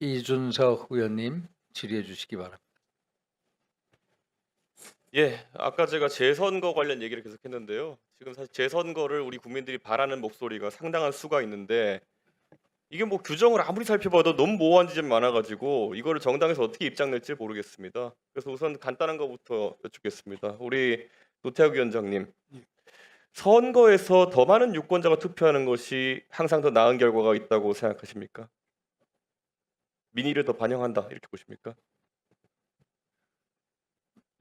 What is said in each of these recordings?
이준석 의원님 질의해 주시기 바랍니다. 예, 아까 제가 재선거 관련 얘기를 계속했는데요. 지금 사실 재선거를 우리 국민들이 바라는 목소리가 상당한 수가 있는데 이게 뭐 규정을 아무리 살펴봐도 너무 모호한 지점이 많아가지고 이거를 정당에서 어떻게 입장 낼지 모르겠습니다. 그래서 우선 간단한 것부터 여쭙겠습니다. 우리 노태욱 위원장님, 선거에서 더 많은 유권자가 투표하는 것이 항상 더 나은 결과가 있다고 생각하십니까? 민의를 더 반영한다 이렇게 보십니까?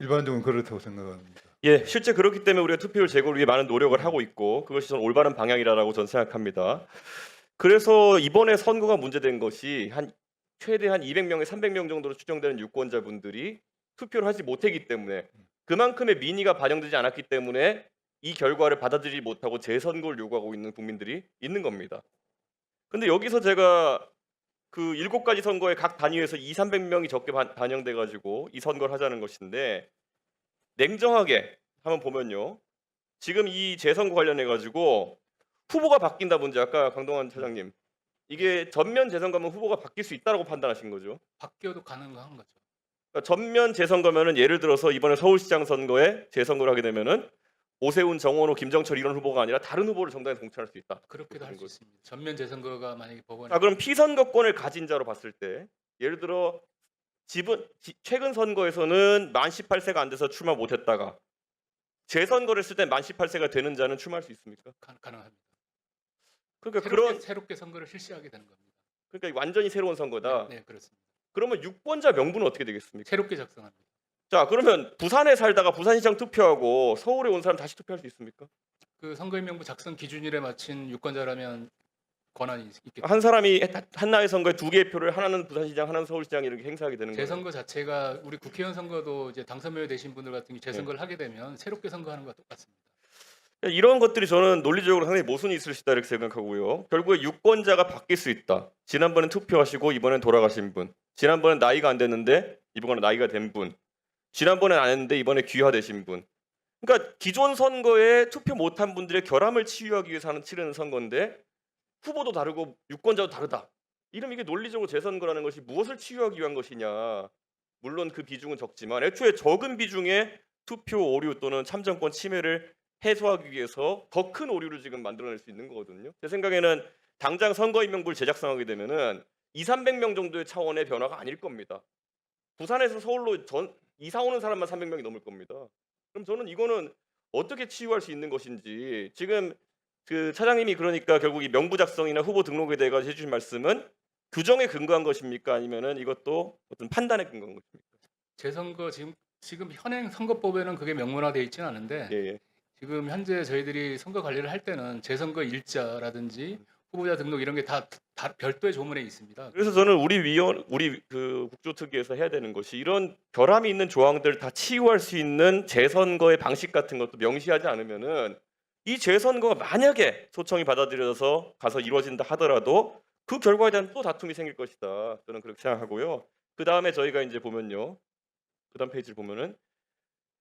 일반적으로 그렇다고 생각합니다. 예, 실제 그렇기 때문에 우리가 투표율 제고를 위해 많은 노력을 하고 있고 그것이 저는 올바른 방향이라고 저는 생각합니다. 그래서 이번에 선거가 문제된 것이 최대 한 200명에 300명 정도로 추정되는 유권자분들이 투표를 하지 못했기 때문에 그만큼의 민의가 반영되지 않았기 때문에 이 결과를 받아들이지 못하고 재선거를 요구하고 있는 국민들이 있는 겁니다. 근데 여기서 제가 그 7가지 선거에 각 단위에서 200~300명이 적게 반영돼 가지고 이 선거를 하자는 것인데 냉정하게 한번 보면요. 지금 이 재선거 관련해 가지고 후보가 바뀐다든지 아까 강동원 차장님 이게 전면 재선거면 후보가 바뀔 수 있다라고 판단하신 거죠. 바뀌어도 가능한 거죠. 그러니까 전면 재선거면은 예를 들어서 이번에 서울시장 선거에 재선거를 하게 되면은 오세훈, 정원호, 김정철 이런 후보가 아니라 다른 후보를 정당에 공천할 수 있다. 그렇게도 할 수 있습니다. 전면 재선거가 만약에 법원에 자, 그럼 피선거권을 가진 자로 봤을 때 예를 들어 최근 선거에서는 만 18세가 안 돼서 출마 못했다가 재선거를 했을 때 만 18세가 되는 자는 출마할 수 있습니까? 가능합니다. 그러니까 새롭게 선거를 실시하게 되는 겁니다. 그러니까 완전히 새로운 선거다. 네, 그렇습니다. 그러면 유권자 명부는 어떻게 되겠습니까? 새롭게 작성합니다. 자, 그러면 부산에 살다가 부산시장 투표하고 서울에 온 사람 다시 투표할 수 있습니까? 그 선거인명부 작성 기준일에 맞춘 유권자라면 권한이 있겠죠. 한 사람이 한나의 선거에 2개의 표를 하나는 부산시장, 하나는 서울시장 이렇게 행사하게 되는 거예요. 재선거 자체가 우리 국회의원 선거도 이제 당선명이 되신 분들 같은 경우 재선거를 하게 되면 새롭게 선거하는 것과 똑같습니다. 이런 것들이 저는 논리적으로 상당히 모순이 있을 수 있다 이렇게 생각하고요. 결국에 유권자가 바뀔 수 있다. 지난번엔 투표하시고 이번엔 돌아가신 분, 지난번엔 나이가 안 됐는데 이번엔 나이가 된 분, 지난번엔 안 했는데 이번에 귀화되신 분. 그러니까 기존 선거에 투표 못한 분들의 결함을 치유하기 위해서 치르는 선거인데 후보도 다르고 유권자도 다르다. 이러면 이게 논리적으로 재선거라는 것이 무엇을 치유하기 위한 것이냐. 물론 그 비중은 적지만 애초에 적은 비중의 투표 오류 또는 참정권 침해를 해소하기 위해서 더 큰 오류를 지금 만들어낼 수 있는 거거든요. 제 생각에는 당장 선거인명부를 제작성하게 되면은 200~300명 정도의 차원의 변화가 아닐 겁니다. 부산에서 서울로 이사 오는 사람만 300명이 넘을 겁니다. 그럼 저는 이거는 어떻게 치유할 수 있는 것인지 지금 그 차장님이 그러니까 결국 이 명부 작성이나 후보 등록에 대해 가지고 해주신 말씀은 규정에 근거한 것입니까? 아니면은 이것도 어떤 판단에 근거한 것입니까? 재선거 지금 현행 선거법에는 그게 명문화되어 있지는 않은데 예, 예. 지금 현재 저희들이 선거 관리를 할 때는 재선거 일자라든지 후보자 등록 이런 게 다 별도의 조문에 있습니다. 그래서 저는 우리 그 국조특위에서 해야 되는 것이 이런 결함이 있는 조항들을 다 치유할 수 있는 재선거의 방식 같은 것도 명시하지 않으면은 이 재선거가 만약에 소청이 받아들여져서 가서 이루어진다 하더라도 그 결과에 대한 또 다툼이 생길 것이다. 저는 그렇게 생각하고요. 그 다음에 저희가 이제 보면요. 그다음 페이지를 보면은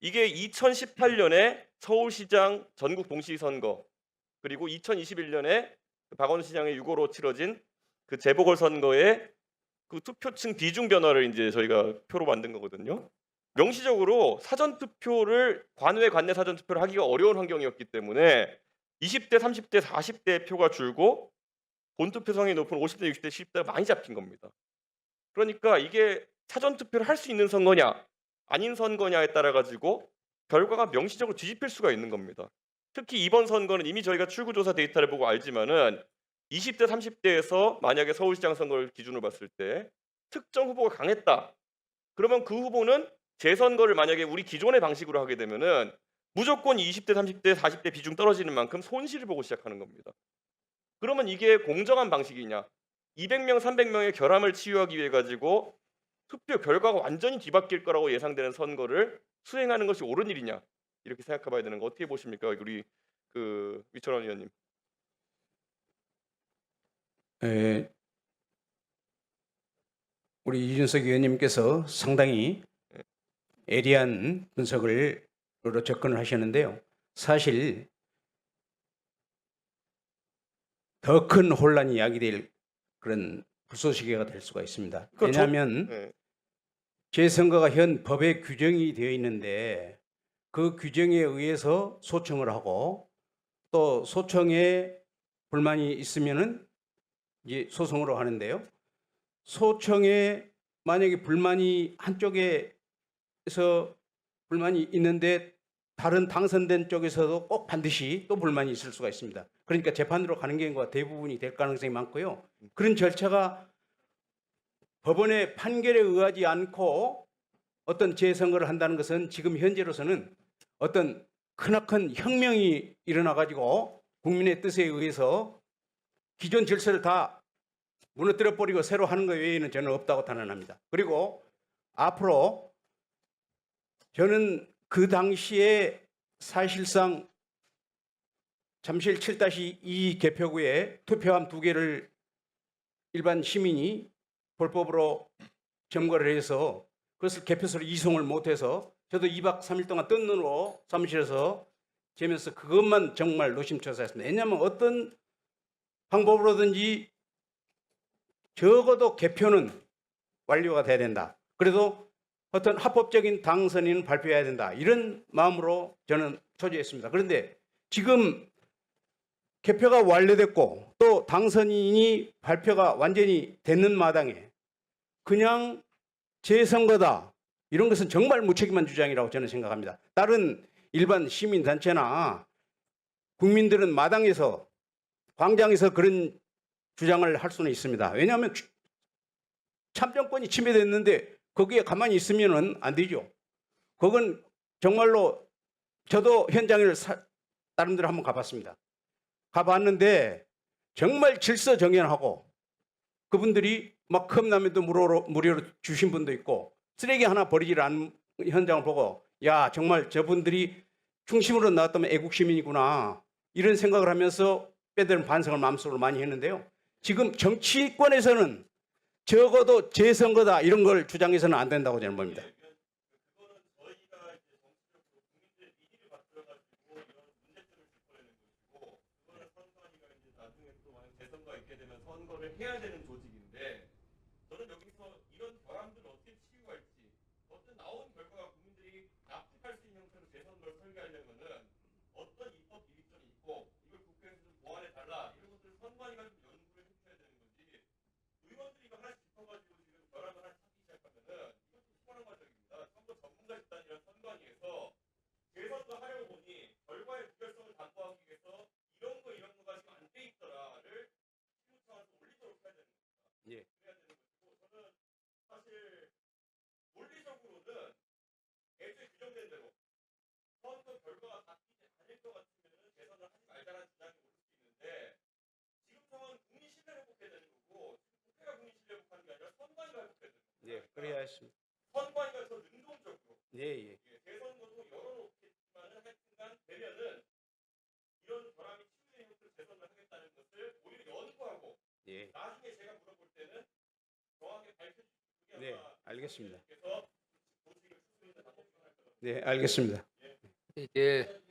이게 2018년에 서울시장 전국 동시선거 그리고 2021년에 박원순 시장의 유고로 치러진 그 재보궐 선거의 그 투표층 비중 변화를 이제 저희가 표로 만든 거거든요. 명시적으로 사전 투표를 관외 관내 사전 투표를 하기가 어려운 환경이었기 때문에 20대, 30대, 40대 표가 줄고 본투표성이 높은 50대, 60대, 70대가 많이 잡힌 겁니다. 그러니까 이게 사전 투표를 할 수 있는 선거냐 아닌 선거냐에 따라 가지고 결과가 명시적으로 뒤집힐 수가 있는 겁니다. 특히 이번 선거는 이미 저희가 출구조사 데이터를 보고 알지만은 20대, 30대에서 만약에 서울시장 선거를 기준으로 봤을 때 특정 후보가 강했다. 그러면 그 후보는 재선거를 만약에 우리 기존의 방식으로 하게 되면은 무조건 20대, 30대, 40대 비중 떨어지는 만큼 손실을 보고 시작하는 겁니다. 그러면 이게 공정한 방식이냐? 200명, 300명의 결함을 치유하기 위해 가지고 투표 결과가 완전히 뒤바뀔 거라고 예상되는 선거를 수행하는 것이 옳은 일이냐? 이렇게 생각해봐야 되는 거 어떻게 보십니까, 우리 그 위철원 의원님? 우리 이준석 의원님께서 상당히 예리한 분석을 접근을 하셨는데요. 사실 더 큰 혼란이 야기될 그런 불쏘시개가 될 수가 있습니다. 그러니까 왜냐하면 네. 재선거가 현 법에 규정이 되어 있는데 그 규정에 의해서 소청을 하고 또 소청에 불만이 있으면은 이제 소송으로 하는데요. 소청에 만약에 불만이 한쪽에서 불만이 있는데 다른 당선된 쪽에서도 꼭 반드시 또 불만이 있을 수가 있습니다. 그러니까 재판으로 가는 경우가 대부분이 될 가능성이 많고요. 그런 절차가 법원의 판결에 의하지 않고 어떤 재선거를 한다는 것은 지금 현재로서는 어떤 크나큰 혁명이 일어나 가지고 국민의 뜻에 의해서 기존 질서를 다 무너뜨려 버리고 새로 하는 것 외에는 저는 없다고 단언합니다. 그리고 앞으로 저는 그 당시에 사실상 잠실 7-2 개표구에 투표함 2개를 일반 시민이 불법으로 점거를 해서 그것을 개표소로 이송을 못해서 저도 2박 3일 동안 뜬 눈으로 사무실에서 재면서 그것만 정말 노심초사했습니다. 왜냐하면 어떤 방법으로든지 적어도 개표는 완료가 돼야 된다. 그래도 어떤 합법적인 당선인은 발표해야 된다. 이런 마음으로 저는 초지했습니다. 그런데 지금 개표가 완료됐고 또 당선인이 발표가 완전히 됐는 마당에 그냥 재선거다. 이런 것은 정말 무책임한 주장이라고 저는 생각합니다. 다른 일반 시민단체나 국민들은 마당에서 광장에서 그런 주장을 할 수는 있습니다. 왜냐하면 참정권이 침해됐는데 거기에 가만히 있으면 안 되죠. 그건 정말로 저도 현장을 나름대로 한번 가봤습니다. 가봤는데 정말 질서정연하고 그분들이 막 컵라면도 무료로 주신 분도 있고 쓰레기 하나 버리지 않은 현장을 보고 야 정말 저분들이 중심으로 나왔다면 애국시민이구나 이런 생각을 하면서 빼드는 반성을 마음속으로 많이 했는데요. 지금 정치권에서는 적어도 재선거다 이런 걸 주장해서는 안 된다고 저는 봅니다. 재선거가 있게 되면 선거를 해야 되는 조직인데 저는 여기서 이런 결함들을 어떻게 치유할지 어떤 나온 결과가 국민들이 납득할 수 있는 형태로 재선거를 설계하려면은 어떤 입법 기립점이 있고 이걸 국회에서 좀 보완해 달라 이런 것들을 선관위가 좀 연구를 해줘야 되는 건지 의원들이 이거 하나씩 짚어가지고 지금 결함을 하나 찾기 시작하면은 이것도 수월한 과정입니다. 선거 전문가 집단이란 선관위에서 재선거 하려고 보니 결과의 무결성을 담보하기 위해서 이런 거가 지금 안 돼 있더라를 시민청한테 올리도록 해야 되는 겁니다. 예. 그래야 되는 것이고 저는 사실 논리적으로는 애초에 규정된 대로 선거 결과가 바뀌지 않을 것 같으면 재선을 하지 말자는 주장이 올 수 있는데 지금 상황은 국민 신뢰 회복해야 되는 거고 국회가 국민 신뢰 회복하는 게 아니라 선관위가 회복해야 되는 겁니다. 예, 그래야 했습니다. 선관위가 더 능동적으로 예. 재선거도 열어놓겠지만은 하여튼간 되면은 이런 결함이 치유된 형태로 재선을 하겠다는 것을 오히려 연구하고 예. 나중에 제가 물어볼 때는 정확하게 밝혀주시고 네, 알겠습니다. 그래서 조직을 수습하는 방법이 할 거라고. 네, 알겠습니다. 이게